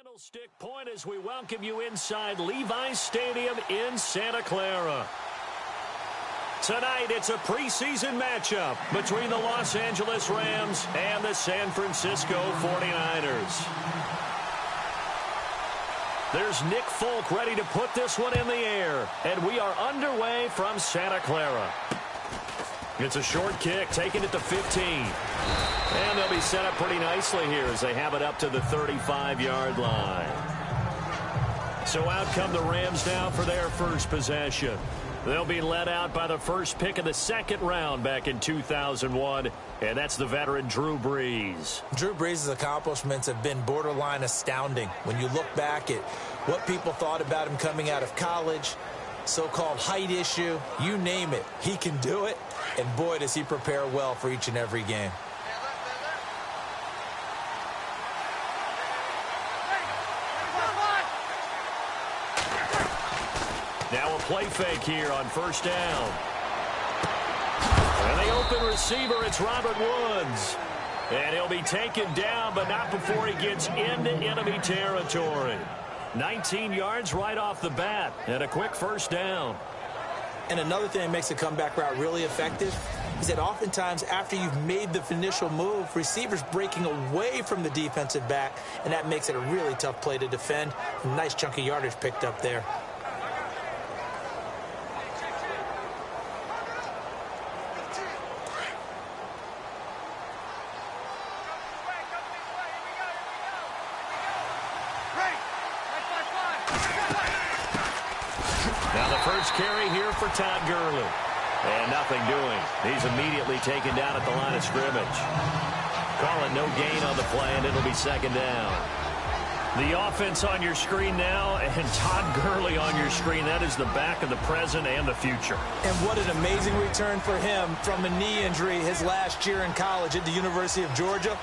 Candlestick Point as we welcome you inside Levi's Stadium in Santa Clara. Tonight, it's a preseason matchup between the Los Angeles Rams and the San Francisco 49ers. There's Nick Folk ready to put this one in the air, and we are underway from Santa Clara. It's a short kick, taking it to 15. And they'll be set up pretty nicely here as they have it up to the 35-yard line. So out come the Rams now for their first possession. They'll be led out by the first pick of the second round back in 2001, and that's the veteran Drew Brees. Drew Brees' accomplishments have been borderline astounding. When you look back at what people thought about him coming out of college, so-called height issue, you name it, he can do it. And boy, does he prepare well for each and every game. Now a play fake here on first down. And the open receiver, it's Robert Woods. And he'll be taken down, but not before he gets into enemy territory. 19 yards right off the bat, and a quick first down. And another thing that makes a comeback route really effective is that oftentimes after you've made the initial move, receivers breaking away from the defensive back, and that makes it a really tough play to defend. A nice chunk of yardage picked up there. Now the first carry here for Todd Gurley. And nothing doing. He's immediately taken down at the line of scrimmage. Call it no gain on the play, and it'll be second down. The offense on your screen now, and Todd Gurley on your screen. That is the back of the present and the future. And what an amazing return for him from a knee injury his last year in college at the University of Georgia.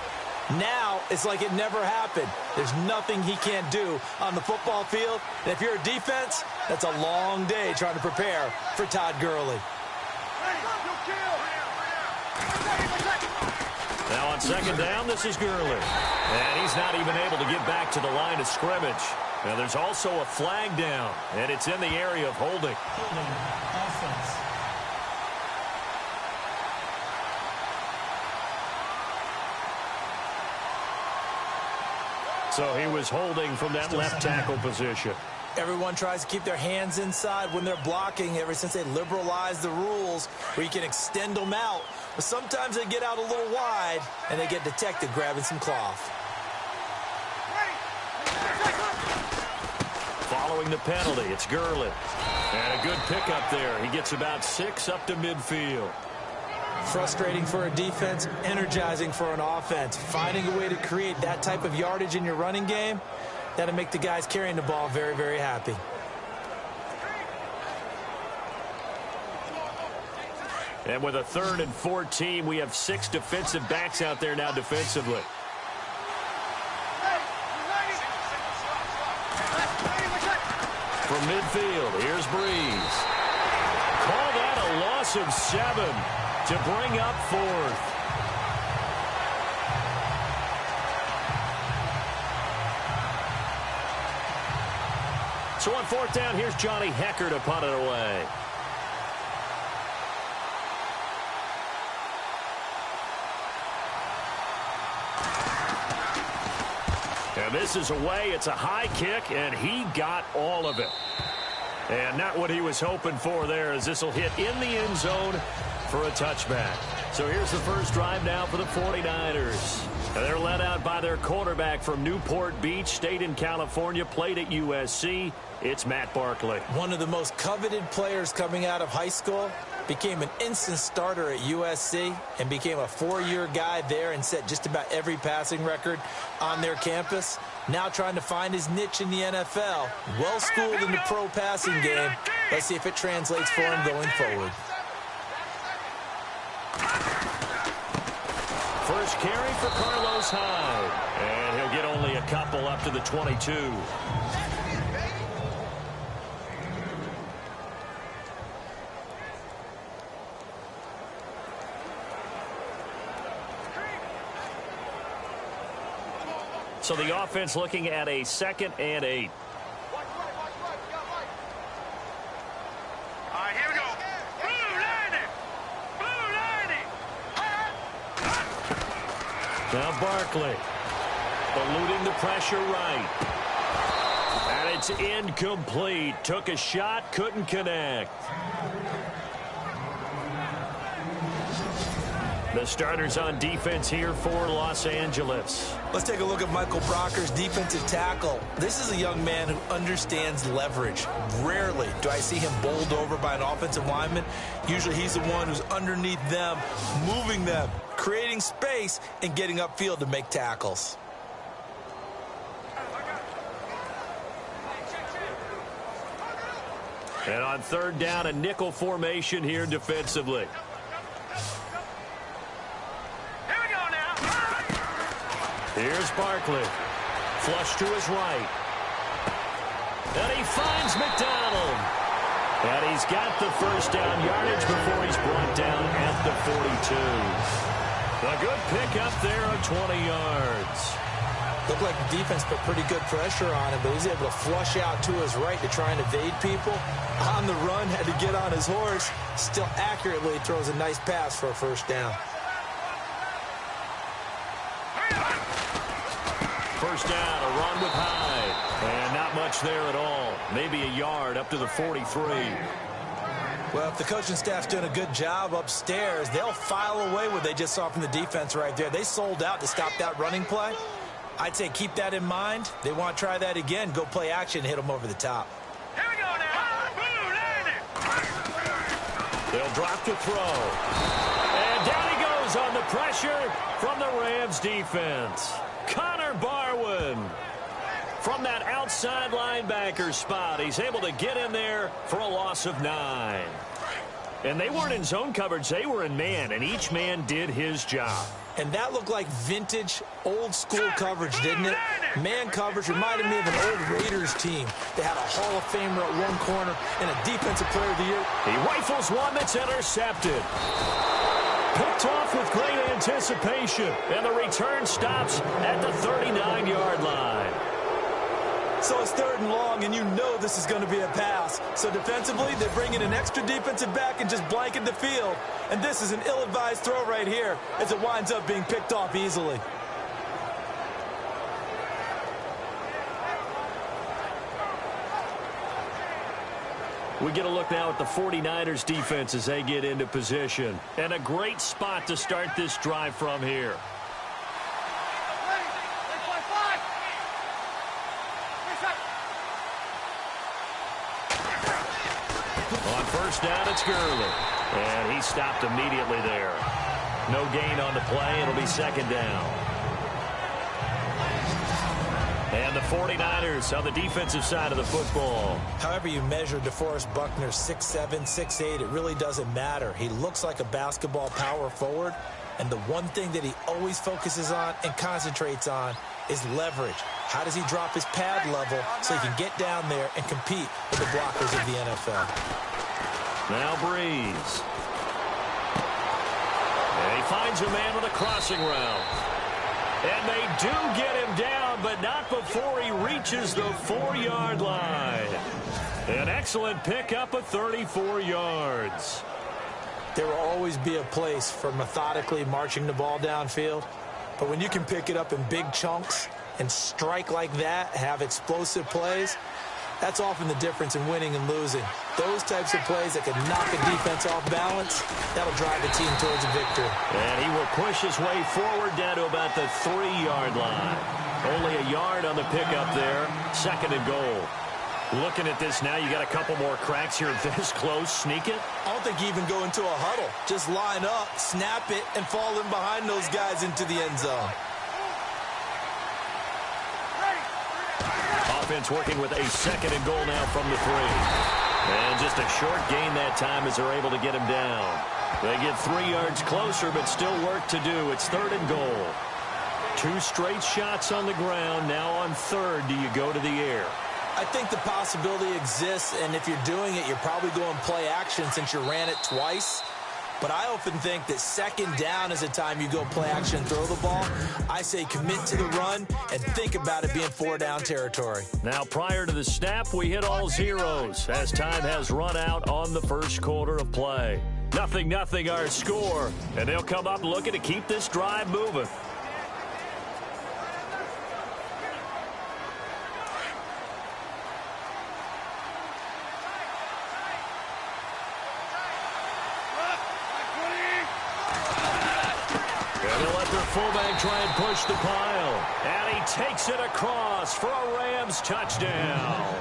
Now, it's like it never happened. There's nothing he can't do on the football field. And if you're a defense, that's a long day trying to prepare for Todd Gurley. Now on second down, this is Gurley. And he's not even able to get back to the line of scrimmage. Now there's also a flag down, and it's in the area of holding. Offense. So he was holding from that left tackle position. Everyone tries to keep their hands inside when they're blocking ever since they liberalized the rules where you can extend them out. But sometimes they get out a little wide and they get detected grabbing some cloth. Following the penalty, it's Gurley. And a good pickup there. He gets about 6 up to midfield. Frustrating for a defense, energizing for an offense. Finding a way to create that type of yardage in your running game, that'll make the guys carrying the ball very, very happy. And with a 3rd and 14, we have 6 defensive backs out there now defensively. From midfield, here's Brees. Call that a loss of 7 to bring up 4th. So on 4th down, here's Johnny Hecker to punt it away. And this is away. It's a high kick, and he got all of it. And not what he was hoping for there, as this will hit in the end zone for a touchback. So here's the first drive now for the 49ers. And they're led out by their quarterback from Newport Beach, State in California, played at USC. It's Matt Barkley. One of the most coveted players coming out of high school, became an instant starter at USC, and became a 4-year guy there and set just about every passing record on their campus. Now trying to find his niche in the NFL. Well-schooled in the pro passing game. Let's see if it translates for him going forward. First carry for Carlos Hyde. And he'll get only a couple up to the 22. So the offense looking at a 2nd and 8. All right, here we go. Blue 90. Now Barkley eluding the pressure right. And it's incomplete. Took a shot, couldn't connect. The starters on defense here for Los Angeles. Let's take a look at Michael Brocker's defensive tackle. This is a young man who understands leverage. Rarely do I see him bowled over by an offensive lineman. Usually he's the one who's underneath them, moving them, creating space, and getting upfield to make tackles. And on 3rd down, a nickel formation here defensively. Here we go now. Here's Barkley. Flush to his right. And he finds McDonald. And he's got the first down yardage before he's brought down at the 42. A good pickup there of 20 yards. Looked like the defense put pretty good pressure on him, but he's able to flush out to his right to try and evade people. On the run, had to get on his horse. Still accurately throws a nice pass for a first down. First down, a run with Hyde. And not much there at all. Maybe a yard up to the 43. Well, if the coaching staff's doing a good job upstairs, they'll file away what they just saw from the defense right there. They sold out to stop that running play. I'd say keep that in mind. They want to try that again. Go play action, hit them over the top. Here we go now. Blue 90. They'll drop to throw. And down he goes on the pressure from the Rams defense. Connor Barwin from that outside linebacker spot. He's able to get in there for a loss of 9. And they weren't in zone coverage. They were in man, and each man did his job. And that looked like vintage, old-school coverage, didn't it? Man coverage reminded me of an old Raiders team. They had a Hall of Famer at one corner and a Defensive Player of the Year. He rifles one that's intercepted. Picked off with great anticipation. And the return stops at the 39-yard line. So it's 3rd and long, and you know this is going to be a pass. So defensively, they bring in an extra defensive back and just blanket the field. And this is an ill-advised throw right here as it winds up being picked off easily. We get a look now at the 49ers defense as they get into position. And a great spot to start this drive from here. On first down, it's Gurley. And he stopped immediately there. No gain on the play. It'll be 2nd down. And the 49ers on the defensive side of the football. However you measure DeForest Buckner, 6'7", 6'8", it really doesn't matter. He looks like a basketball power forward. And the one thing that he always focuses on and concentrates on is leverage. How does he drop his pad level so he can get down there and compete with the blockers of the NFL? Now Breeze. And he finds a man with a crossing route. And they do get him down, but not before he reaches the 4-yard line. An excellent pickup of 34 yards. There will always be a place for methodically marching the ball downfield. But when you can pick it up in big chunks and strike like that, have explosive plays, that's often the difference in winning and losing. Those types of plays that can knock a defense off balance, that'll drive a team towards a victory. And he will push his way forward down to about the 3-yard line. Only a yard on the pickup there. 2nd and goal. Looking at this now, you got a couple more cracks here this close. Sneak it. I don't think you even go into a huddle. Just line up, snap it, and fall in behind those guys into the end zone. Offense working with a 2nd and goal now from the 3. And just a short gain that time as they're able to get him down. They get 3 yards closer, but still work to do. It's 3rd and goal. 2 straight shots on the ground. Now on 3rd, do you go to the air? I think the possibility exists, and if you're doing it, you're probably going play action since you ran it twice. But I often think that second down is a time you go play action and throw the ball. I say commit to the run and think about it being 4-down territory. Now, prior to the snap, we hit all zeros as time has run out on the first quarter of play. 0-0 our score, and they'll come up looking to keep this drive moving. Fullback try and push the pile. And he takes it across for a Rams touchdown.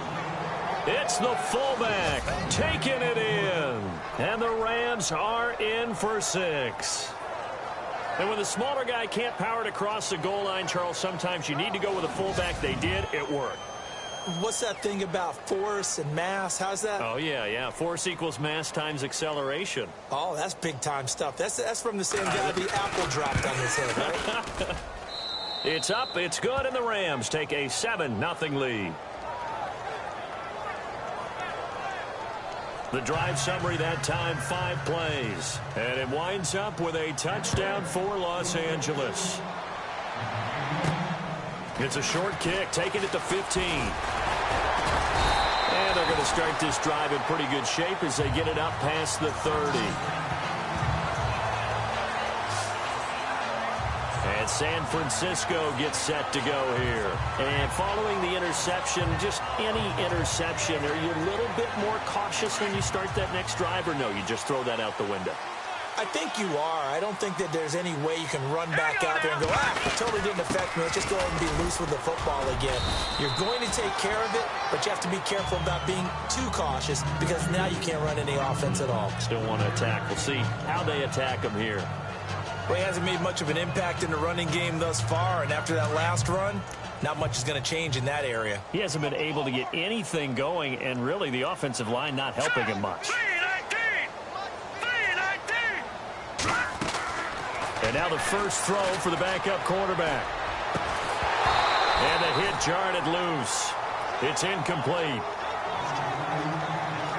It's the fullback taking it in. And the Rams are in for 6. And when the smaller guy can't power it across the goal line, Charles, sometimes you need to go with a fullback. They did. It worked. What's that thing about force and mass? How's that? Oh, yeah. Force equals mass times acceleration. Oh, that's big-time stuff. That's from the same guy the apple dropped on his head, right? It's up, it's good, and the Rams take a 7-0 lead. The drive summary that time, 5 plays. And it winds up with a touchdown for Los Angeles. It's a short kick, taking it to 15. And they're going to start this drive in pretty good shape as they get it up past the 30. And San Francisco gets set to go here. And following the interception, just any interception, are you a little bit more cautious when you start that next drive, or no, you just throw that out the window? I think you are. I don't think that there's any way you can run back out there and go, it totally didn't affect me. Let's just go ahead and be loose with the football again. You're going to take care of it, but you have to be careful about being too cautious because now you can't run any offense at all. Still want to attack. We'll see how they attack him here. Well, he hasn't made much of an impact in the running game thus far, and after that last run, not much is going to change in that area. He hasn't been able to get anything going, and really the offensive line not helping him much. And now the first throw for the backup quarterback. And the hit jarred it loose. It's incomplete.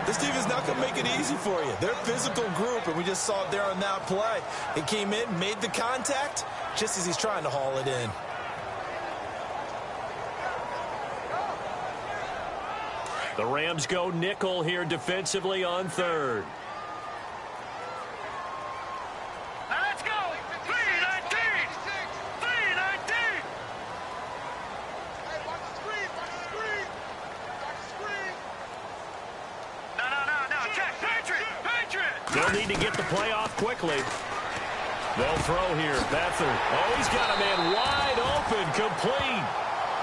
This team is not going to make it easy for you. They're a physical group, and we just saw it there on that play. It came in, made the contact, just as he's trying to haul it in. The Rams go nickel here defensively on third. They'll need to get the play off quickly. They'll throw here. Beathard. Oh, he's got a man wide open, complete.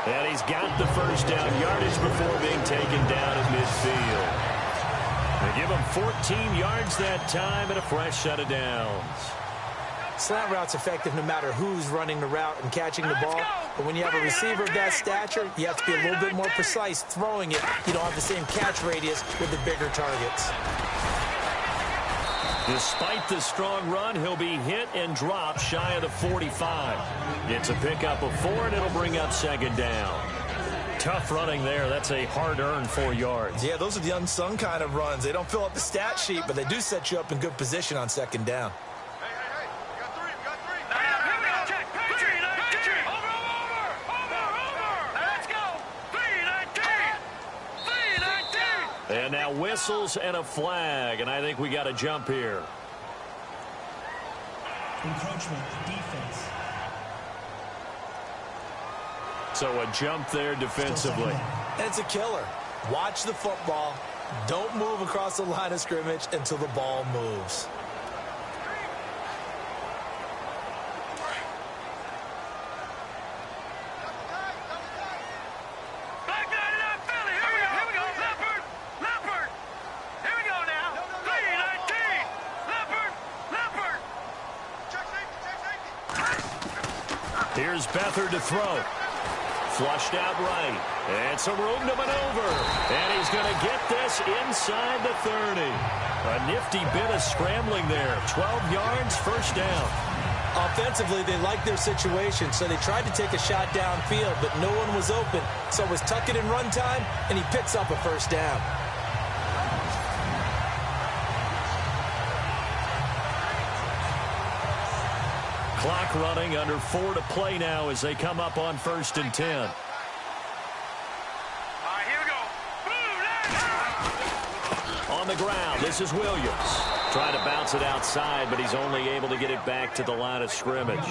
And he's got the first down yardage before being taken down at midfield. They give him 14 yards that time and a fresh set of downs. Slant route's effective no matter who's running the route and catching the ball. But when you have a receiver of that stature, you have to be a little bit more precise throwing it. You don't have the same catch radius with the bigger targets. Despite the strong run, he'll be hit and dropped shy of the 45. It's a pickup of 4, and it'll bring up second down. Tough running there. That's a hard-earned 4 yards. Yeah, those are the unsung kind of runs. They don't fill up the stat sheet, but they do set you up in good position on second down. And now whistles and a flag, and I think we got a jump here. Encroachment, defense. So a jump there defensively. And it's a killer. Watch the football. Don't move across the line of scrimmage until the ball moves. Here's Beathard to throw. Flushed out right. And some room to maneuver. And he's going to get this inside the 30. A nifty bit of scrambling there. 12 yards, first down. Offensively, they liked their situation, so they tried to take a shot downfield, but no one was open. So it was tuck it in run time, and he picks up a first down. Clock running, under 4 to play now as they come up on 1st and 10. All right, here we go. On the ground, this is Williams. Trying to bounce it outside, but he's only able to get it back to the line of scrimmage.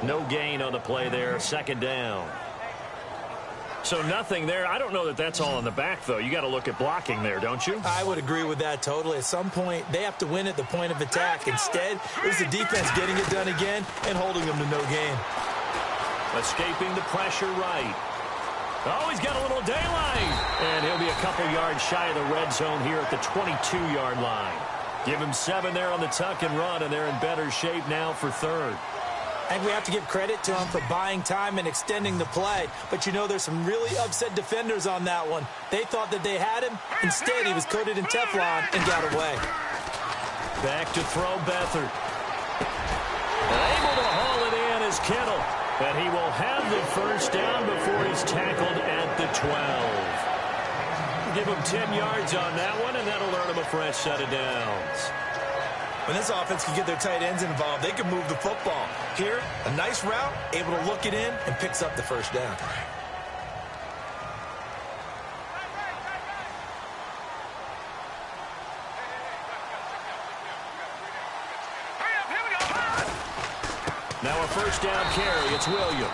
No gain on the play there, 2nd down. So nothing there. I don't know that that's all in the back, though. You got to look at blocking there, don't you? I would agree with that totally. At some point, they have to win at the point of attack. Instead, it was the defense getting it done again and holding them to no gain. Escaping the pressure right. Oh, he's got a little daylight. And he'll be a couple yards shy of the red zone here at the 22-yard line. Give him 7 there on the tuck and run, and they're in better shape now for 3rd. I think we have to give credit to him for buying time and extending the play. But, you know, there's some really upset defenders on that one. They thought that they had him. Instead, he was coated in Teflon and got away. Back to throw Beathard. Able to haul it in is Kittle. And he will have the 1st down before he's tackled at the 12. Give him 10 yards on that one, and that'll earn him a fresh set of downs. When this offense can get their tight ends involved, they can move the football. Here, a nice route, able to look it in, and picks up the 1st down. Now a 1st down carry. It's Williams.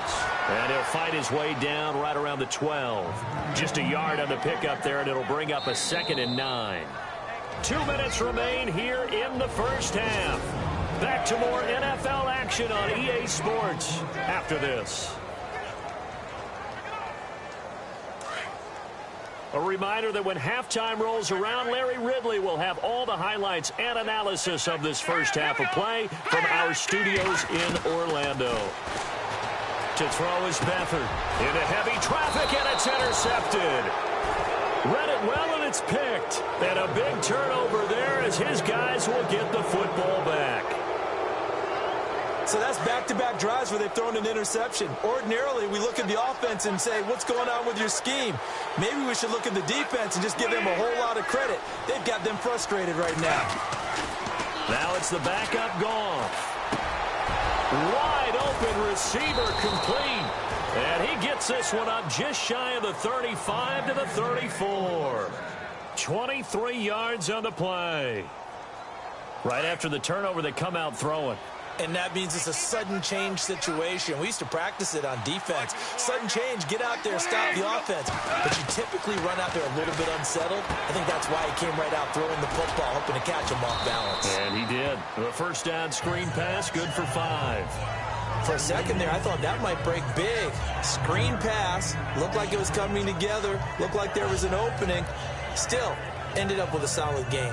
And he'll fight his way down right around the 12. Just a yard on the pickup there, and it'll bring up a 2nd and 9. 2 minutes remain here in the 1st half. Back to more NFL action on EA Sports after this. A reminder that when halftime rolls around, Larry Ridley will have all the highlights and analysis of this 1st half of play from our studios in Orlando. To throw is Beathard. Into heavy traffic, and it's intercepted. Read it well, and it's picked. And a big turnover there as his guys will get the football back. So that's back-to-back drives where they've thrown an interception. Ordinarily, we look at the offense and say, what's going on with your scheme? Maybe we should look at the defense and just give them a whole lot of credit. They've got them frustrated right now. Now it's the backup Goff. Wide open receiver complete. And he gets this one up just shy of the 35 to the 34. 23 yards on the play. Right after the turnover, they come out throwing. And that means it's a sudden change situation. We used to practice it on defense. Sudden change, get out there, stop the offense. But you typically run out there a little bit unsettled. I think that's why he came right out throwing the football, hoping to catch him off balance. And he did. The 1st down screen pass, good for 5. For a second there, I thought that might break big. Screen pass, looked like it was coming together, looked like there was an opening. Still, ended up with a solid game.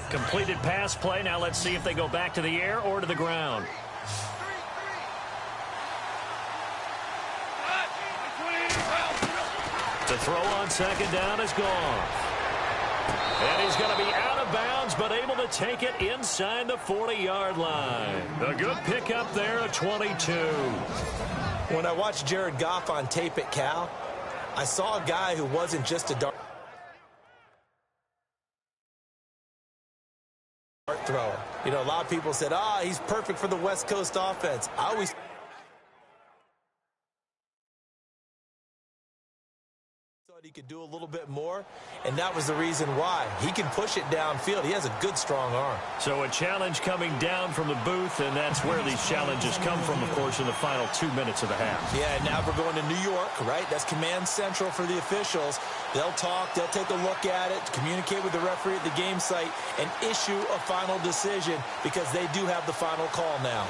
Completed pass play. Now let's see if they go back to the air or to the ground. To throw on 2nd down is gone. And he's going to be out of bounds, but able to take it inside the 40-yard line. A good pickup there at 22. When I watched Jared Goff on tape at Cal, I saw a guy who wasn't just a dart thrower. You know, a lot of people said, he's perfect for the West Coast offense. I always thought he could do a little bit more, and that was the reason why. He can push it downfield. He has a good, strong arm. So a challenge coming down from the booth, and that's where these challenges come from, of course, in the final 2 minutes of the half. Yeah, and now we're going to New York, right? That's command central for the officials. They'll talk, they'll take a look at it, communicate with the referee at the game site, and issue a final decision because they do have the final call now.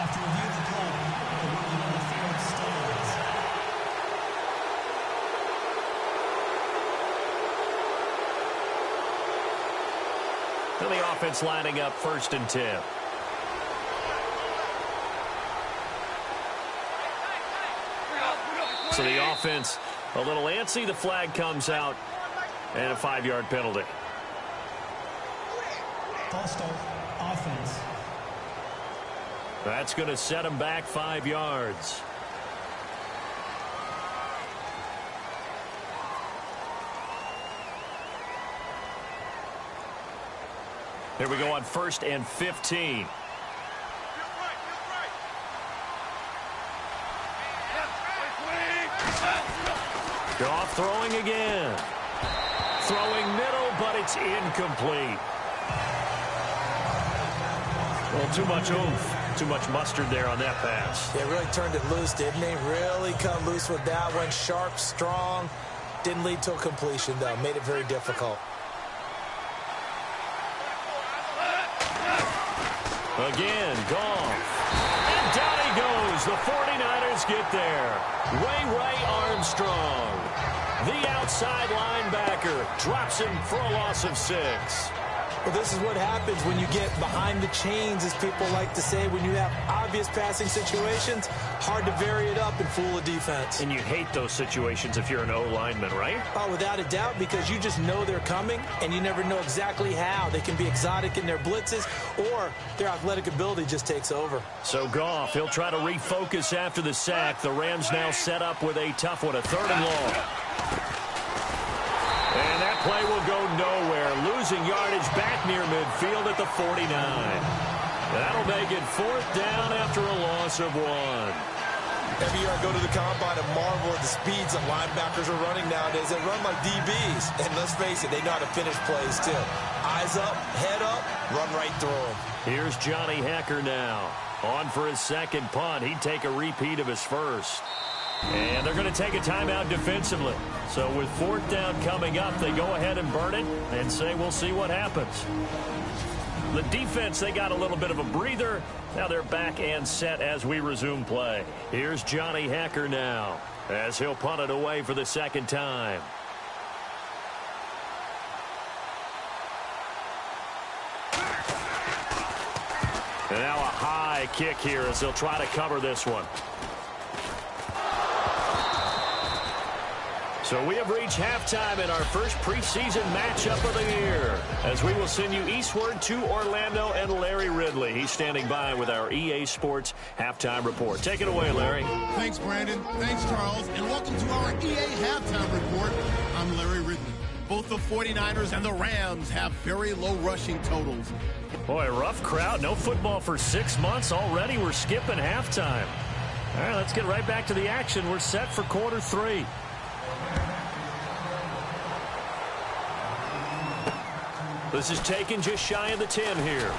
After reviewing the call, the ruling on the field stands. And the offense lining up 1st and 10. So the offense a little antsy. The flag comes out, and a 5-yard penalty. False start, offense. That's going to set him back 5 yards. Here we go on 1st and 15. Goff throwing again. Throwing middle, but it's incomplete. Well, too much oomph. Too much mustard there on that pass. They really turned it loose, didn't they? Really cut loose with that one. Sharp, strong. Didn't lead to a completion, though. Made it very difficult. Again, Goff. And down he goes. The 49ers get there. Ray Armstrong, the outside linebacker, drops him for a loss of 6. Well, this is what happens when you get behind the chains, as people like to say. When you have obvious passing situations, hard to vary it up and fool a defense. And you hate those situations if you're an O-lineman, right? Oh, without a doubt, because you just know they're coming, and you never know exactly how. They can be exotic in their blitzes, or their athletic ability just takes over. So Goff, he'll try to refocus after the sack. The Rams now set up with a tough one, a 3rd and long. And that play will go nowhere. Losing yardage back near midfield at the 49. That'll make it 4th down after a loss of 1. Every year I go to the combine and marvel at the speeds that linebackers are running nowadays. They run like DBs. And let's face it, they know how to finish plays too. Eyes up, head up, run right through them. Here's Johnny Hekker now. On for his 2nd punt. He'd take a repeat of his 1st. And they're going to take a timeout defensively. So with 4th down coming up, they go ahead and burn it and say we'll see what happens. The defense, they got a little bit of a breather. Now they're back and set as we resume play. Here's Johnny Hekker now as he'll punt it away for the 2nd time. And now a high kick here as they'll try to cover this one. So we have reached halftime in our first preseason matchup of the year, as we will send you eastward to Orlando and Larry Ridley. He's standing by with our EA Sports halftime report. Take it away, Larry. Thanks, Brandon. Thanks, Charles. And welcome to our EA halftime report. I'm Larry Ridley. Both the 49ers and the Rams have very low rushing totals. Boy, rough crowd. No football for 6 months. Already we're skipping halftime. All right, let's get right back to the action. We're set for quarter 3. This is taken just shy of the 10 here.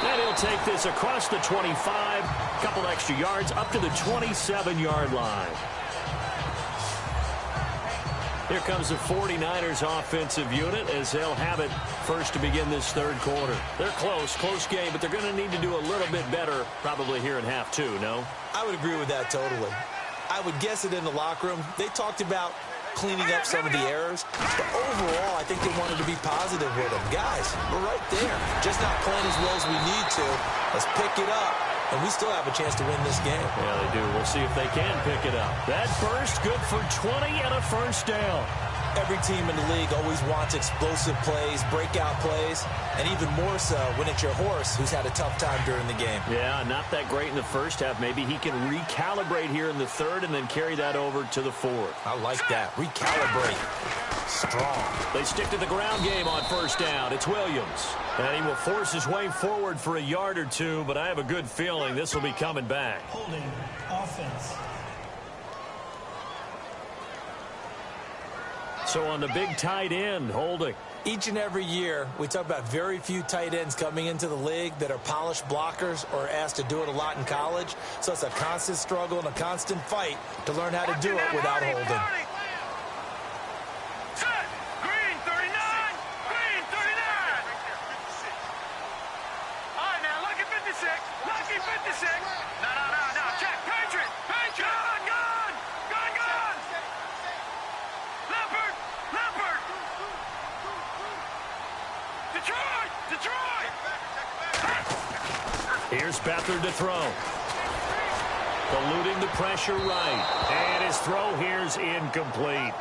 And he'll take this across the 25, a couple extra yards, up to the 27-yard line. Here comes the 49ers offensive unit as they'll have it first to begin this 3rd quarter. They're close game, but they're going to need to do a little bit better probably here in half 2, no? I would agree with that totally. I would guess it in the locker room. They talked about cleaning up some of the errors, but overall I think they wanted to be positive with them. Guys, we're right there, just not playing as well as we need to. Let's pick it up, and we still have a chance to win this game. Yeah, they do. We'll see if they can pick it up. That burst good for 20 and a 1st down. Every team in the league always wants explosive plays, breakout plays, and even more so when it's your horse who's had a tough time during the game. Yeah, not that great in the 1st half. Maybe he can recalibrate here in the 3rd and then carry that over to the 4th. I like that. Recalibrate. Strong. They stick to the ground game on 1st down. It's Williams. And he will force his way forward for a yard or 2, but I have a good feeling this will be coming back. Holding offense. So on the big tight end, holding. Each and every year, we talk about very few tight ends coming into the league that are polished blockers or asked to do it a lot in college. So it's a constant struggle and a constant fight to learn how to do it without holding. Set. Green 39. Green 39. All right, now, lucky 56. Lucky 56. No. Check. Patriot. Gun. Leopard. Detroit. Here's Beathard to throw. Eluding the pressure right. And his throw here's incomplete.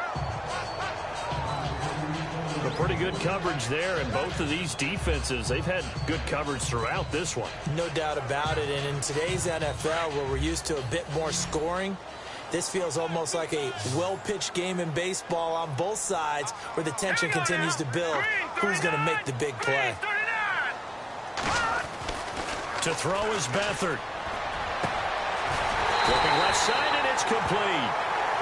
A pretty good coverage there, and both of these defenses, they've had good coverage throughout this one. No doubt about it, and in today's NFL, where we're used to a bit more scoring, this feels almost like a well-pitched game in baseball on both sides where the tension continues to build. Who's going to make the big play? To throw is Beathard. Looking left side, and it's complete.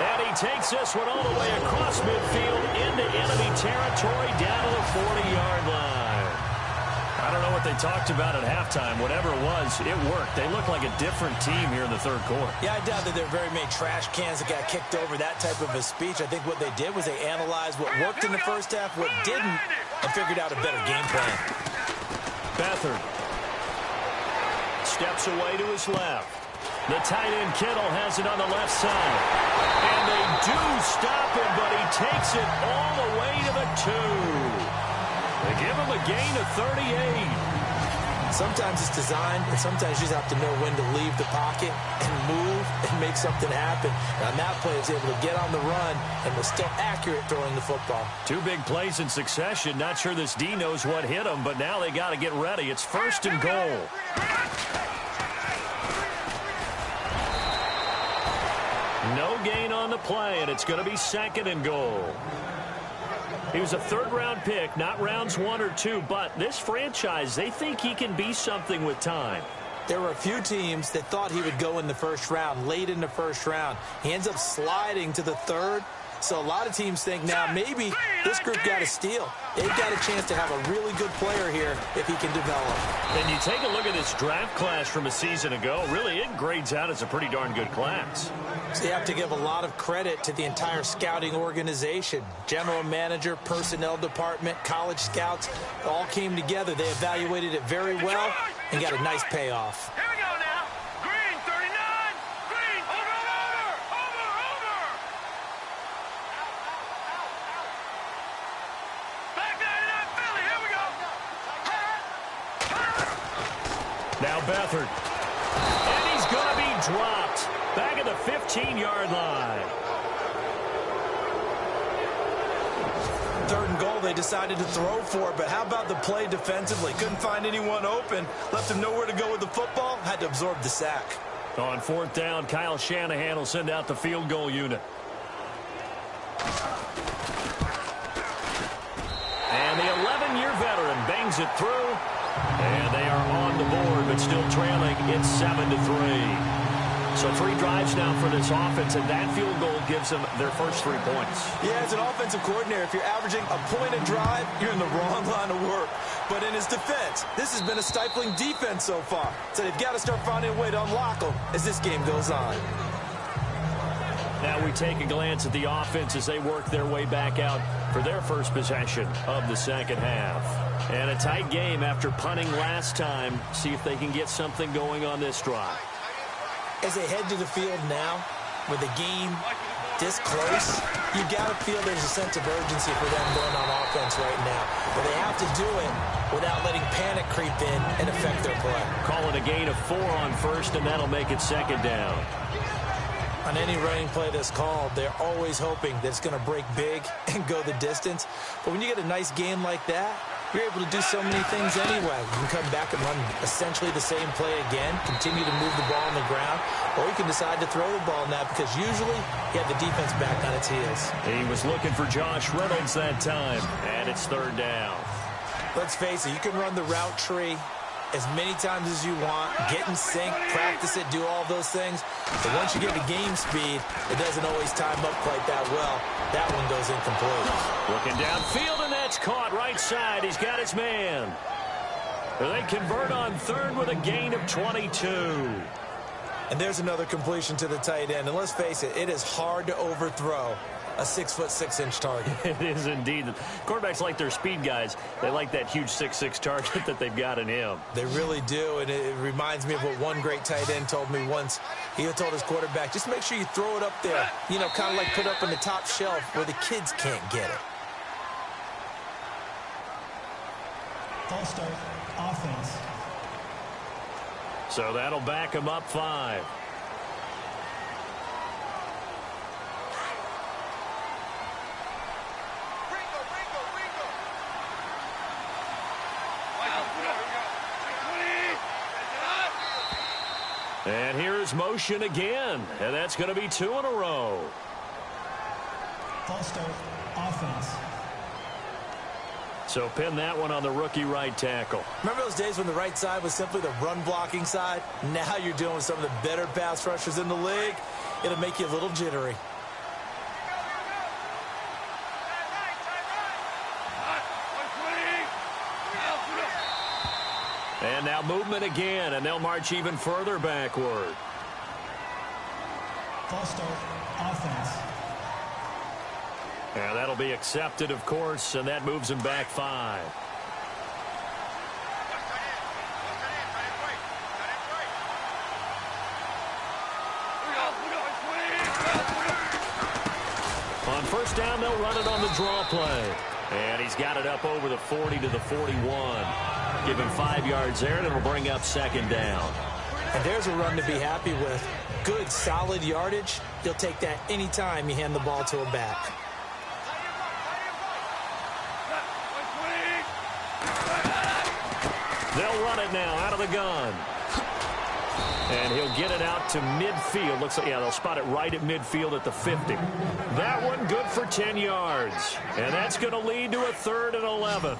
And he takes this one all the way across midfield into enemy territory down to the 40-yard line. I don't know what they talked about at halftime. Whatever it was, it worked. They look like a different team here in the third quarter. Yeah, I doubt that there are very many trash cans that got kicked over, that type of a speech. I think what they did was they analyzed what worked in the first half, what didn't, and figured out a better game plan. Beathard steps away to his left. The tight end Kittle has it on the left side. And they do stop him, but he takes it all the way to the 2. They give him a gain of 38. Sometimes it's designed, and sometimes you just have to know when to leave the pocket and move and make something happen. And on that play, he was able to get on the run and was still accurate throwing the football. 2 big plays in succession. Not sure this D knows what hit him, but now they got to get ready. It's 1st and goal. No gain on the play, and it's going to be 2nd and goal. He was a 3rd-round pick, not rounds 1 or 2, but this franchise, they think he can be something with time. There were a few teams that thought he would go in the first round, late in the first round. He ends up sliding to the 3rd. So a lot of teams think now maybe this group got a steal. They've got a chance to have a really good player here if he can develop. And you take a look at this draft class from a season ago. Really, it grades out as a pretty darn good class. So you have to give a lot of credit to the entire scouting organization. General manager, personnel department, college scouts, all came together. They evaluated it very well and got a nice payoff. Here we go now. Green, 39. Green, over. Back 99, Philly. Here we go. Now Beathard. And he's going to be dropped. Back at the 15-yard line. 3rd and goal, they decided to throw for it, but how about the play defensively? Couldn't find anyone open, left him nowhere to go with the football, had to absorb the sack. On 4th down, Kyle Shanahan will send out the field goal unit. And the 11-year veteran bangs it through. And they are on the board, but still trailing. It's 7-3. So 3 drives now for this offense, and that field goal gives them their first 3 points. Yeah, as an offensive coordinator, if you're averaging a point a drive, you're in the wrong line of work. But in his defense, this has been a stifling defense so far. So they've got to start finding a way to unlock them as this game goes on. Now we take a glance at the offense as they work their way back out for their first possession of the second half. And a tight game after punting last time. See if they can get something going on this drive. As they head to the field now, with the game this close, you got to feel there's a sense of urgency for them going on offense right now. But they have to do it without letting panic creep in and affect their play. Call it a gain of 4 on 1st, and that'll make it 2nd down. On any running play that's called, they're always hoping that it's going to break big and go the distance. But when you get a nice game like that, you're able to do so many things anyway. You can come back and run essentially the same play again, continue to move the ball on the ground, or you can decide to throw the ball now because usually you have the defense back on its heels. He was looking for Josh Reynolds that time, and it's 3rd down. Let's face it, you can run the route tree as many times as you want, get in sync, practice it, do all those things. But once you get to game speed, it doesn't always time up quite that well. That one goes incomplete. Looking downfield, and that's caught right side. He's got his man. They convert on 3rd with a gain of 22. And there's another completion to the tight end. And let's face it, it is hard to overthrow a 6'6" target. It is indeed. Quarterbacks like their speed guys. They like that huge 6'6" target that they've got in him. They really do, and it reminds me of what one great tight end told me once. He told his quarterback, just make sure you throw it up there, you know, kind of like put up on the top shelf where the kids can't get it. False start, offense. So that'll back him up 5. And here's motion again, and that's going to be 2 in a row. False start, offense. So pin that one on the rookie right tackle. Remember those days when the right side was simply the run-blocking side? Now you're dealing with some of the better pass rushers in the league. It'll make you a little jittery. And now movement again, and they'll march even further backward. False start, offense. And that'll be accepted, of course, and that moves him back 5. On first down, they'll run it on the draw play. And he's got it up over the 40 to the 41. Give him 5 yards there, and it'll bring up second down. And there's a run to be happy with. Good, solid yardage. He'll take that anytime you hand the ball to a back. They'll run it now out of the gun. And he'll get it out to midfield. Looks like, yeah, they'll spot it right at midfield at the 50. That one good for 10 yards. And that's going to lead to a 3rd and 11.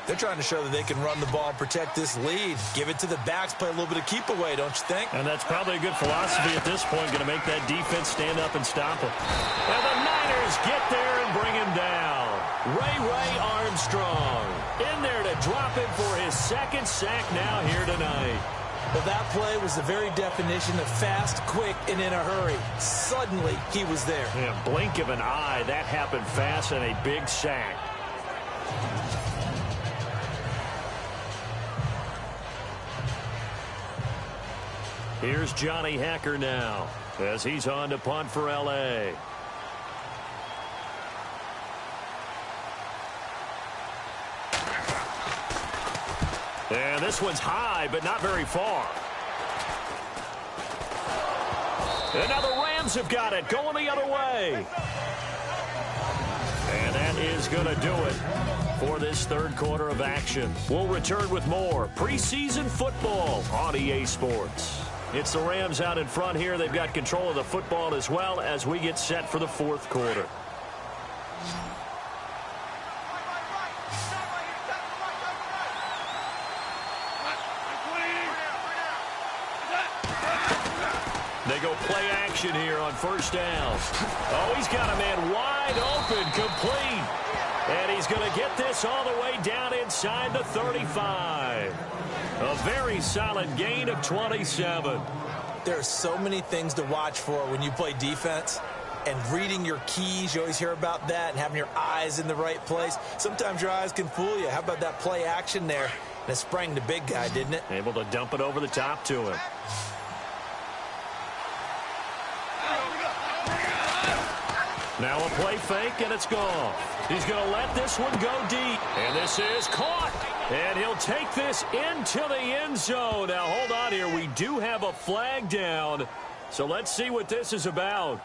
They're trying to show that they can run the ball and protect this lead. Give it to the backs, play a little bit of keep away, don't you think? And that's probably a good philosophy at this point, going to make that defense stand up and stop him. And the Niners get there and bring him down. Ray Armstrong in there to drop him for his 2nd sack now here tonight. Well, that play was the very definition of fast, quick, and in a hurry. Suddenly, he was there. Yeah, blink of an eye, that happened fast, and a big sack. Here's Johnny Hacker now as he's on to punt for L.A. And this one's high, but not very far. And now the Rams have got it, going the other way. And that is going to do it for this 3rd quarter of action. We'll return with more preseason football on EA Sports. It's the Rams out in front here. They've got control of the football as well as we get set for the 4th quarter. They go play action here on first down. Oh, he's got a man wide open, complete. And he's going to get this all the way down inside the 35. A very solid gain of 27. There are so many things to watch for when you play defense. And reading your keys, you always hear about that, and having your eyes in the right place. Sometimes your eyes can fool you. How about that play action there? And it sprang the big guy, didn't it? Able to dump it over the top to him. Now a play fake, and it's gone. He's going to let this one go deep. And this is caught. And he'll take this into the end zone. Now, hold on here. We do have a flag down. So let's see what this is about.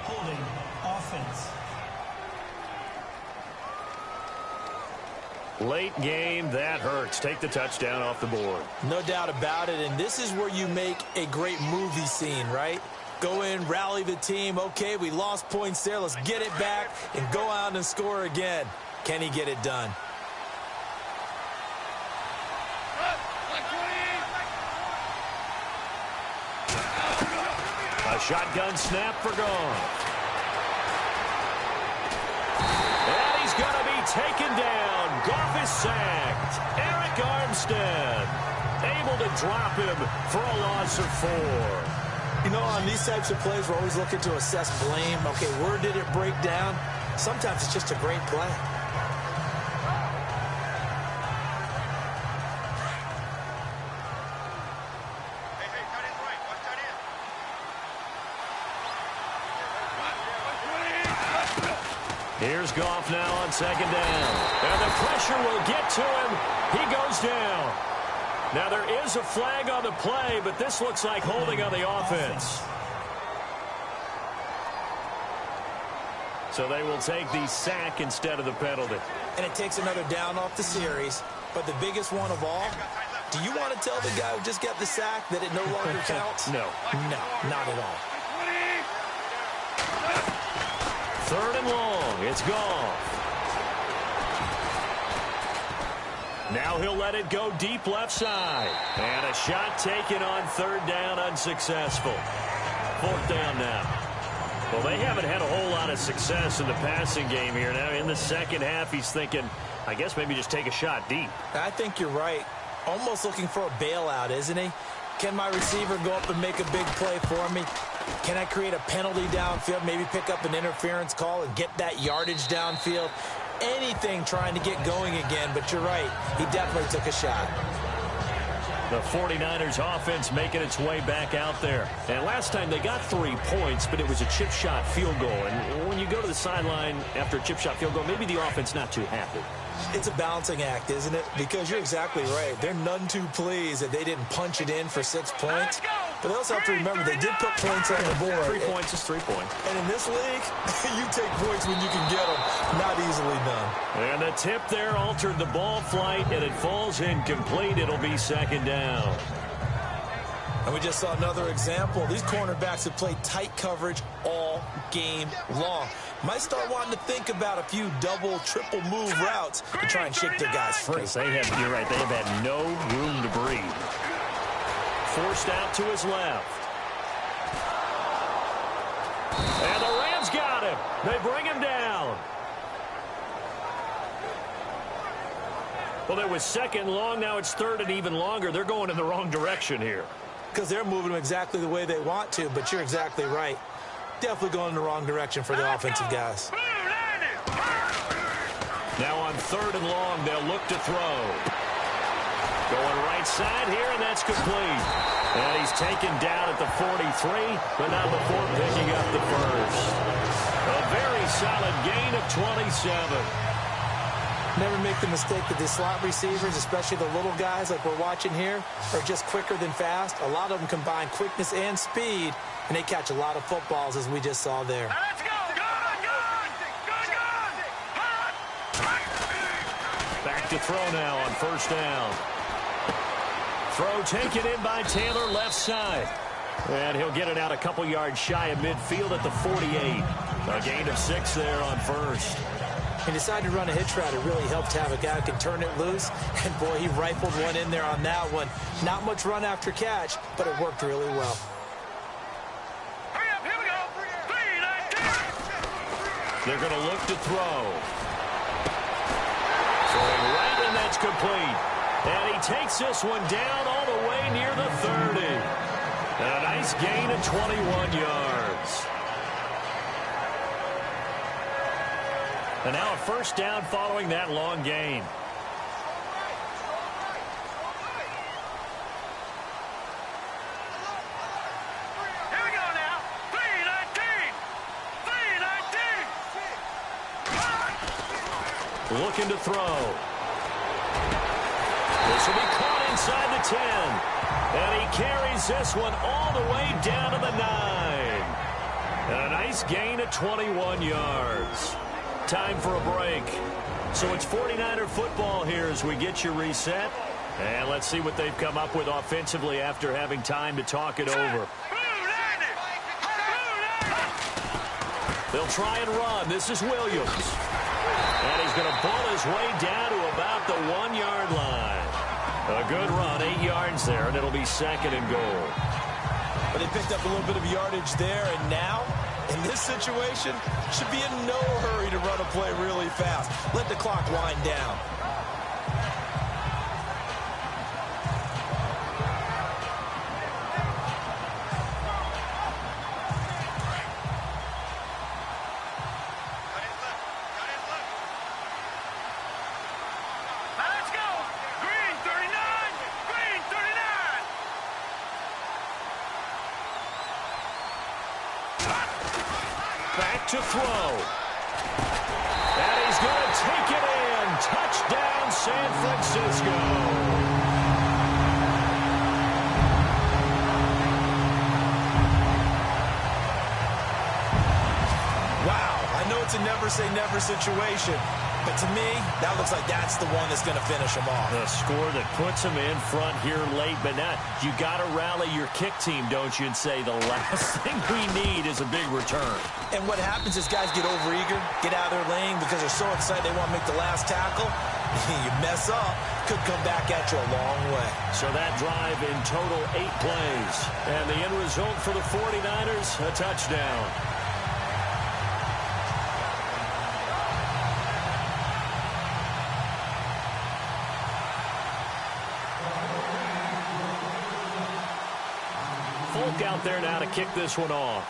Holding offense. Late game, that hurts. Take the touchdown off the board. No doubt about it. And this is where you make a great movie scene, right? Go in, rally the team. Okay, we lost points there. Let's get it back and go out and score again. Can he get it done? A shotgun snap for Goff. And he's going to be taken down. Goff is sacked. Eric Armstead able to drop him for a loss of 4. You know, on these types of plays, we're always looking to assess blame. Okay, where did it break down? Sometimes it's just a great play. Here's Goff now on second down. And the pressure will get to him. He goes down. Now, there is a flag on the play, but this looks like holding on the offense. So they will take the sack instead of the penalty. And it takes another down off the series. But the biggest one of all, do you want to tell the guy who just got the sack that it no longer counts? No. No, not at all. 3rd and long. It's Goff. Now he'll let it go deep left side. And a shot taken on third down, unsuccessful. Fourth down now. Well, they haven't had a whole lot of success in the passing game here. Now in the second half, he's thinking, I guess maybe just take a shot deep. I think you're right. Almost looking for a bailout, isn't he? Can my receiver go up and make a big play for me? Can I create a penalty downfield, maybe pick up an interference call and get that yardage downfield? Anything trying to get going again, but you're right. He definitely took a shot. The 49ers offense making its way back out there. And last time they got 3 points, but it was a chip shot field goal. And when you go to the sideline after a chip shot field goal, maybe the offense not too happy. It's a balancing act, isn't it? Because you're exactly right. They're none too pleased that they didn't punch it in for 6 points. But they also have to remember they did put points on the board. 3 points is 3 points. And in this league, you take points when you can get them. Not easily done. And the tip there altered the ball flight, and it falls incomplete. It'll be second down. And we just saw another example. These cornerbacks have played tight coverage all game long. Might start wanting to think about a few double, triple move routes to try and shake their guys free. You're right, they have had no room to breathe. Forced out to his left. And the Rams got him. They bring him down. Well, it was second long. Now it's third and even longer. They're going in the wrong direction here. Because they're moving them exactly the way they want to, but you're exactly right. Definitely going in the wrong direction for the offensive guys. Now on third and long, they'll look to throw. Going right side here, and that's complete. And he's taken down at the 43, but not before picking up the first. A very solid gain of 27. Never make the mistake that the slot receivers, especially the little guys like we're watching here, are just quicker than fast. A lot of them combine quickness and speed, and they catch a lot of footballs, as we just saw there. Let's go! Back to throw now on first down. Throw taken in by Taylor left side. And he'll get it out a couple yards shy of midfield at the 48. A gain of 6 there on first. He decided to run a hitch route. It really helped to have a guy who can turn it loose. And, boy, he rifled one in there on that one. Not much run after catch, but it worked really well. Hurry up, here we go. 3-19. They're going to look to throw. Throwing right, and that's complete. And he takes this one down all the way near the 30. And a nice gain of 21 yards. And now a first down following that long gain. Here we go now. 3-19. 3-19. Looking to throw. This will be caught inside the 10. And he carries this one all the way down to the 9. And a nice gain of 21 yards. Time for a break. So it's 49er football here as we get you reset. And let's see what they've come up with offensively after having time to talk it over. They'll try and run. This is Williams. And he's going to pull his way down to about the 1-yard line. A good run, 8 yards there, and it'll be second and goal. But they picked up a little bit of yardage there, and now, in this situation, should be in no hurry to run a play really fast. Let the clock wind down. Let's go. Green 39. Green 39. Back to throw. And he's going to take it in. Touchdown, San Francisco. Wow, I know it's a never-say-never situation, but to me, that looks like that's the one that's going to finish them off. The score that puts him in front here late, but now you got to rally your kick team, don't you, and say the last thing we need is a big return. And what happens is guys get overeager, get out of their lane because they're so excited they want to make the last tackle. You mess up could come back at you a long way. So that drive in total 8 plays. And the end result for the 49ers, a touchdown. Folk out there now to kick this one off.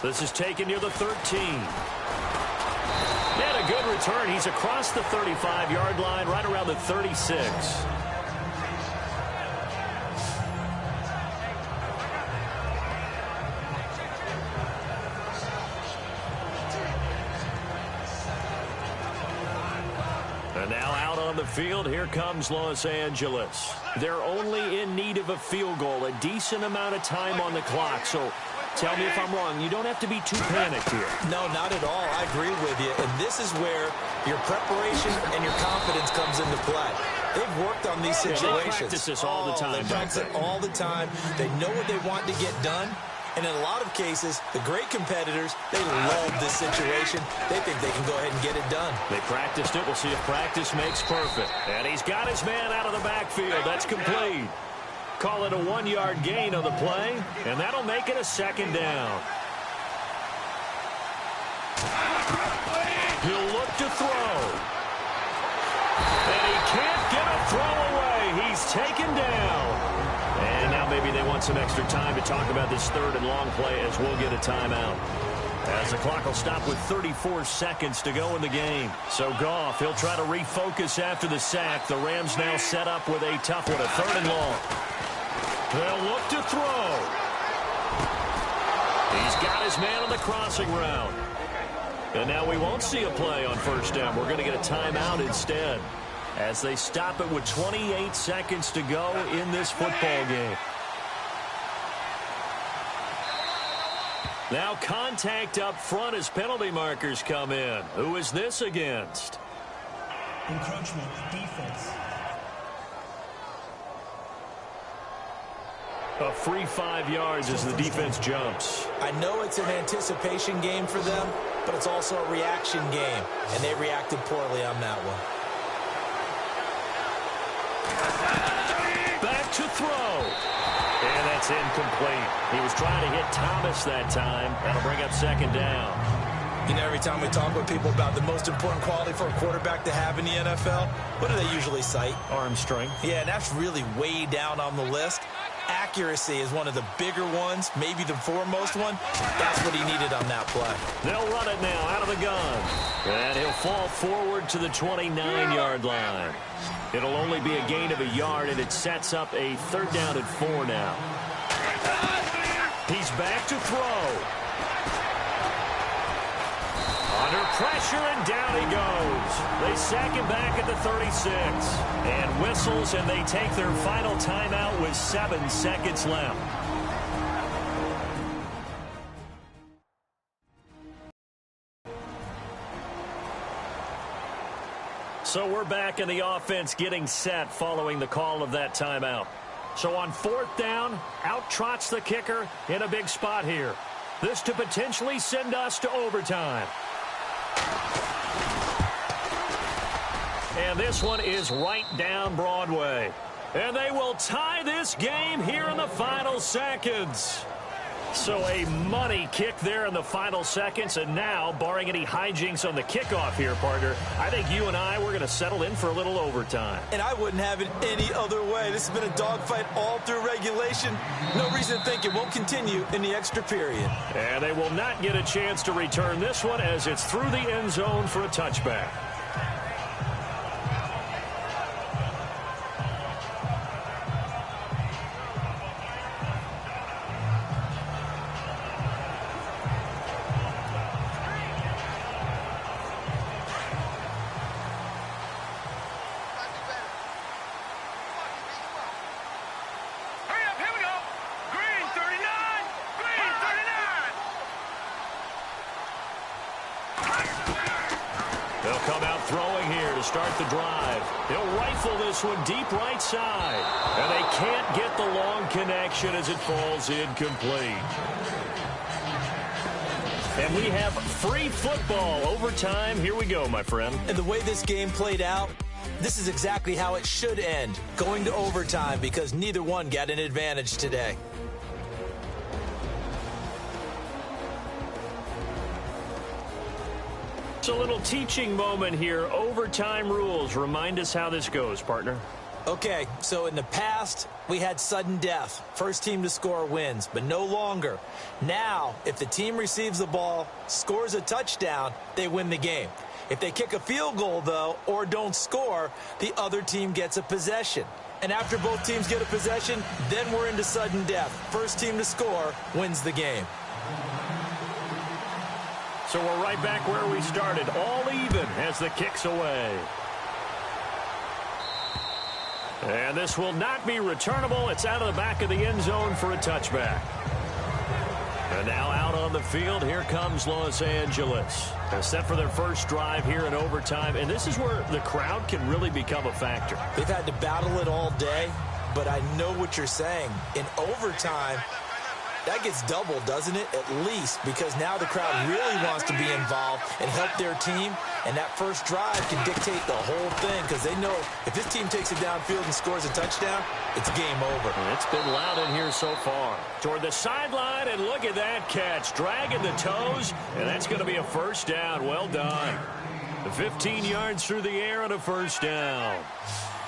This is taken near the 13. And a good return. He's across the 35-yard line, right around the 36. And now out on the field, here comes Los Angeles. They're only in need of a field goal, a decent amount of time on the clock. So tell me if I'm wrong. You don't have to be too panicked here. No, not at all. I agree with you. And this is where your preparation and your confidence comes into play. They've worked on these situations. They practice this all the time. They practice it all the time. They know what they want to get done. And in a lot of cases, the great competitors, they love this situation. They think they can go ahead and get it done. They practiced it. We'll see if practice makes perfect. And he's got his man out of the backfield. That's complete. Call it a 1-yard gain on the play, and that'll make it a second down. He'll look to throw. And he can't get a throw away. He's taken down. And now maybe they want some extra time to talk about this third and long play as we'll get a timeout. As the clock will stop with 34 seconds to go in the game. So Goff, he'll try to refocus after the sack. The Rams now set up with a tough one, a third and long. They'll look to throw. He's got his man on the crossing route. And now we won't see a play on first down. We're going to get a timeout instead as they stop it with 28 seconds to go in this football game. Now contact up front as penalty markers come in. Who is this against? Encroachment, defense. A free 5 yards as the defense jumps. I know it's an anticipation game for them, but it's also a reaction game, and they reacted poorly on that one. Back to throw. And that's incomplete. He was trying to hit Thomas that time. That'll bring up second down. You know, every time we talk with people about the most important quality for a quarterback to have in the NFL, what do they usually cite? Arm strength. Yeah, and that's really way down on the list. Accuracy is one of the bigger ones, maybe the foremost one. That's what he needed on that play. They'll run it now out of the gun. And he'll fall forward to the 29-yard line. It'll only be a gain of a yard, and it sets up a third down and 4 now. He's back to throw. Under pressure, and down he goes. They sack him back at the 36. And whistles, and they take their final timeout with 7 seconds left. So we're back in the offense getting set following the call of that timeout. So on fourth down, out trots the kicker in a big spot here. This to potentially send us to overtime. And this one is right down Broadway. And they will tie this game here in the final seconds. So a money kick there in the final seconds. And now, barring any hijinks on the kickoff here, partner, I think you and I, we're going to settle in for a little overtime. And I wouldn't have it any other way. This has been a dogfight all through regulation. No reason to think it won't continue in the extra period. And they will not get a chance to return this one as it's through the end zone for a touchback. Start the drive. He'll rifle this one deep right side. And they can't get the long connection as it falls incomplete. And we have free football overtime. Here we go, my friend. And the way this game played out, this is exactly how it should end, going to overtime, because neither one got an advantage today. It's a little teaching moment here. Overtime rules. Remind us how this goes, partner. Okay, so in the past, we had sudden death. First team to score wins, but no longer. Now, if the team receives the ball, scores a touchdown, they win the game. If they kick a field goal, though, or don't score, the other team gets a possession. And after both teams get a possession, then we're into sudden death. First team to score wins the game. So we're right back where we started, all even as the kick's away. And this will not be returnable. It's out of the back of the end zone for a touchback. And now out on the field, here comes Los Angeles. They're set for their first drive here in overtime, and this is where the crowd can really become a factor. They've had to battle it all day, but I know what you're saying. In overtime, that gets doubled, doesn't it? At least, because now the crowd really wants to be involved and help their team, and that first drive can dictate the whole thing, because they know if this team takes it downfield and scores a touchdown, it's game over. It's been loud in here so far. Toward the sideline, and look at that catch. Dragging the toes, and that's going to be a first down. Well done. 15 yards through the air and a first down.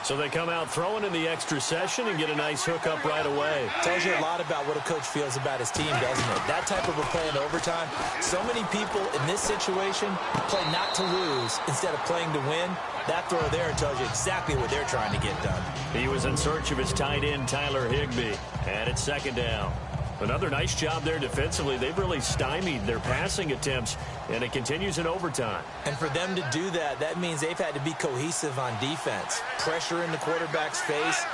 So they come out throwing in the extra session and get a nice hook up right away. Tells you a lot about what a coach feels about his team, doesn't it? That type of a play in overtime. So many people in this situation play not to lose instead of playing to win. That throw there tells you exactly what they're trying to get done. He was in search of his tight end, Tyler Higbee. And it's second down. Another nice job there defensively. They've really stymied their passing attempts, and it continues in overtime. And for them to do that, that means they've had to be cohesive on defense. Pressure in the quarterback's face,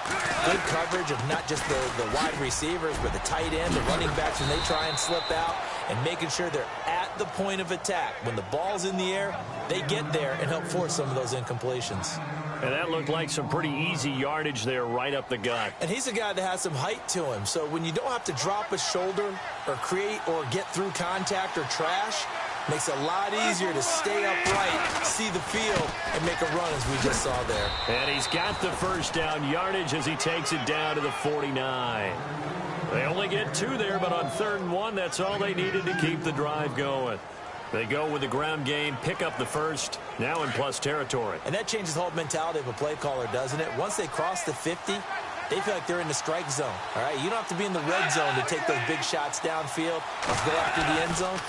good coverage of not just the wide receivers, but the tight end, the running backs when they try and slip out, and making sure they're at the point of attack. When the ball's in the air, they get there and help force some of those incompletions. And that looked like some pretty easy yardage there right up the gut. And he's a guy that has some height to him. So when you don't have to drop a shoulder or create or get through contact or trash, makes it a lot easier to stay upright, see the field, and make a run as we just saw there. And he's got the first down yardage as he takes it down to the 49. They only get 2 there, but on 3rd and 1, that's all they needed to keep the drive going. They go with the ground game, pick up the first, now in plus territory. And that changes the whole mentality of a play caller, doesn't it? Once they cross the 50, they feel like they're in the strike zone. All right, you don't have to be in the red zone to take those big shots downfield or go after the end zone.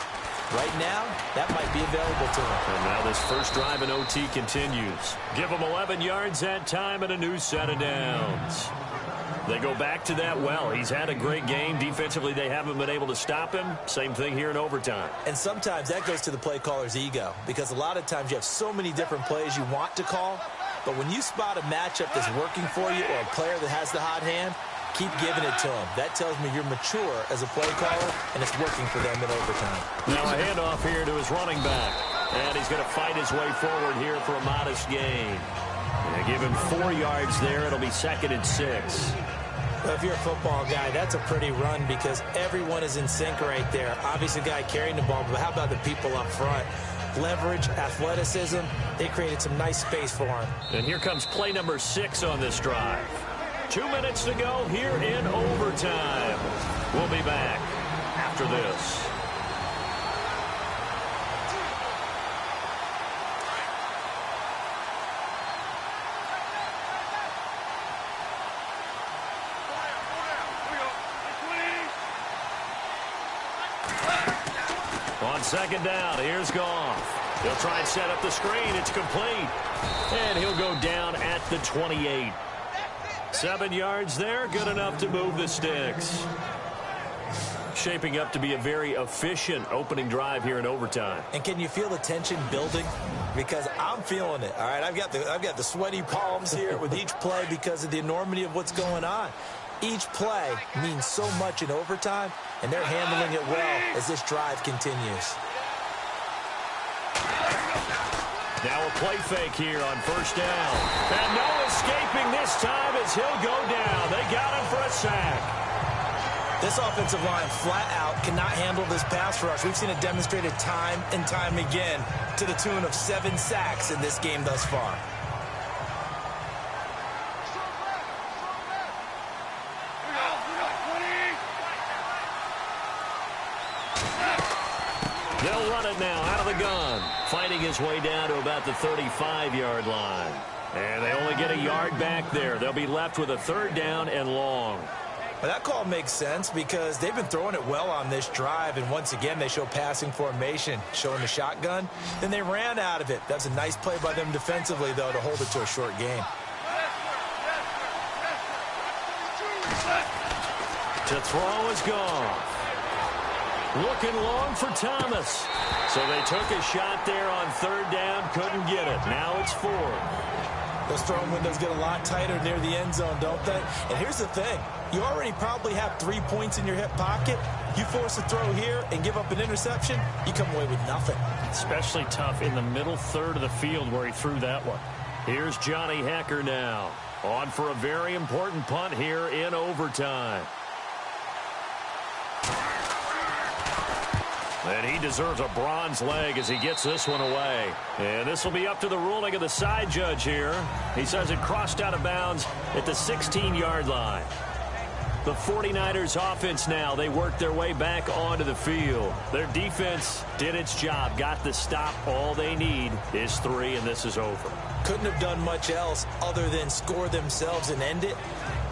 Right now, that might be available to them. And now this first drive in OT continues. Give them 11 yards that time and a new set of downs. They go back to that well. He's had a great game. Defensively, they haven't been able to stop him. Same thing here in overtime. And sometimes that goes to the play caller's ego, because a lot of times you have so many different plays you want to call, but when you spot a matchup that's working for you or a player that has the hot hand, keep giving it to him. That tells me you're mature as a play caller, and it's working for them in overtime. Now a handoff here to his running back. And he's going to fight his way forward here for a modest gain. They give him 4 yards there. It'll be 2nd and 6. Well, if you're a football guy, that's a pretty run because everyone is in sync right there. Obviously, the guy carrying the ball, but how about the people up front? Leverage, athleticism, they created some nice space for him. And here comes play number 6 on this drive. 2 minutes to go here in overtime. We'll be back after this. On 2nd down, here's Goff. He'll try and set up the screen. It's complete. And he'll go down at the 28. 7 yards there, good enough to move the sticks. Shaping up to be a very efficient opening drive here in overtime. And can you feel the tension building? Because I'm feeling it. All right, I've got the sweaty palms here with each play because of the enormity of what's going on. Each play means so much in overtime, and they're handling it well as this drive continues. Now a play fake here on 1st down. And no escaping this time as he'll go down. They got him for a sack. This offensive line flat out cannot handle this pass rush. We've seen it demonstrated time and time again to the tune of 7 sacks in this game thus far. They'll run it now out of the gun. Fighting his way down to about the 35-yard line. And they only get a yard back there. They'll be left with a 3rd down and long. Well, that call makes sense because they've been throwing it well on this drive, and once again they show passing formation, showing the shotgun. Then they ran out of it. That's a nice play by them defensively, though, to hold it to a short game. To throw is gone. Looking long for Thomas. So they took a shot there on 3rd down, couldn't get it. Now it's 4th. Those throwing windows get a lot tighter near the end zone, don't they? And here's the thing. You already probably have 3 points in your hip pocket. You force a throw here and give up an interception, you come away with nothing. Especially tough in the middle third of the field where he threw that one. Here's Johnny Hecker now. On for a very important punt here in overtime. And he deserves a bronze leg as he gets this one away. And this will be up to the ruling of the side judge here. He says it crossed out of bounds at the 16-yard line. The 49ers offense now, they work their way back onto the field. Their defense did its job, got the stop. All they need is 3, and this is over. Couldn't have done much else other than score themselves and end it.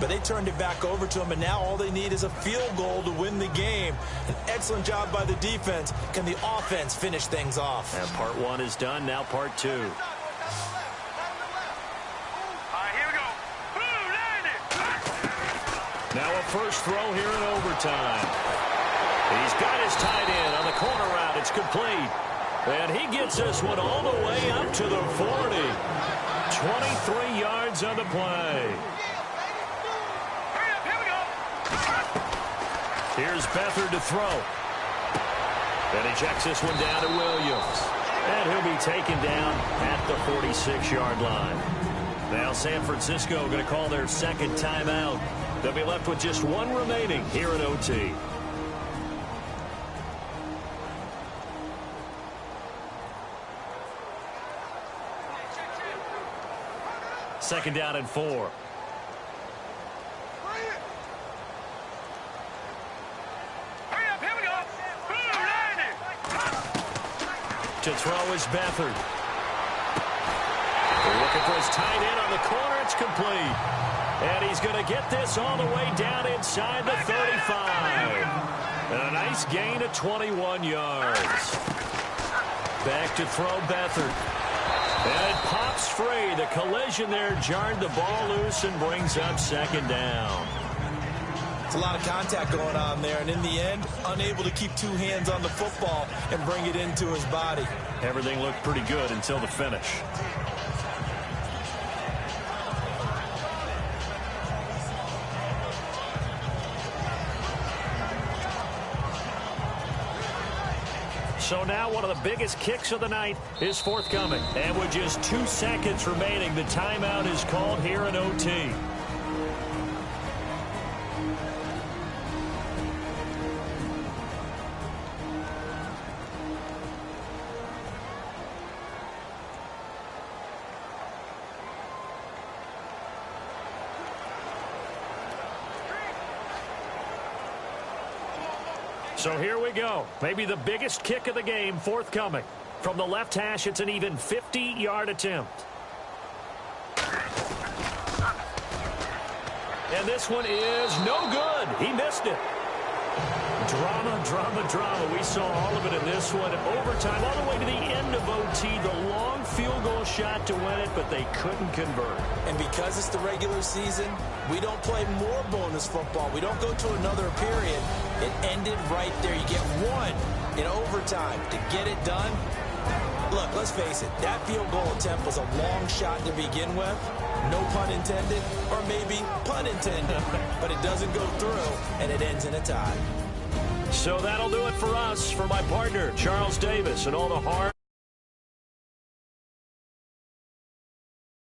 But they turned it back over to them, and now all they need is a field goal to win the game. An excellent job by the defense. Can the offense finish things off? And part 1 is done, now part 2. All right, here we go. Boom, landed. Now a first throw here in overtime. He's got his tight end on the corner route. It's complete. And he gets this one all the way up to the 40. 23 yards on the play. Here's Beathard to throw. And he checks this one down to Williams. And he'll be taken down at the 46-yard line. Now San Francisco going to call their second timeout. They'll be left with just 1 remaining here in OT. Second down and 4. To throw is Beathard. They're looking for his tight end on the corner. It's complete. And he's going to get this all the way down inside the 35. And a nice gain of 21 yards. Back to throw Beathard. And it pops free. The collision there jarred the ball loose and brings up second down. It's a lot of contact going on there, and in the end, unable to keep 2 hands on the football and bring it into his body. Everything looked pretty good until the finish. So now one of the biggest kicks of the night is forthcoming. And with just 2 seconds remaining, the timeout is called here in OT. So here we go. Maybe the biggest kick of the game forthcoming. From the left hash, it's an even 50-yard attempt. And this one is no good. He missed it. Drama, drama, drama. We saw all of it in this one. Overtime all the way to the end of OT. The long field goal shot to win it, but they couldn't convert. And because it's the regular season, we don't play more bonus football. We don't go to another period. It ended right there. You get 1 in overtime to get it done. Look, let's face it. That field goal attempt was a long shot to begin with. No pun intended, or maybe pun intended. But it doesn't go through, and it ends in a tie. So that'll do it for us. For my partner, Charles Davis, and all the hard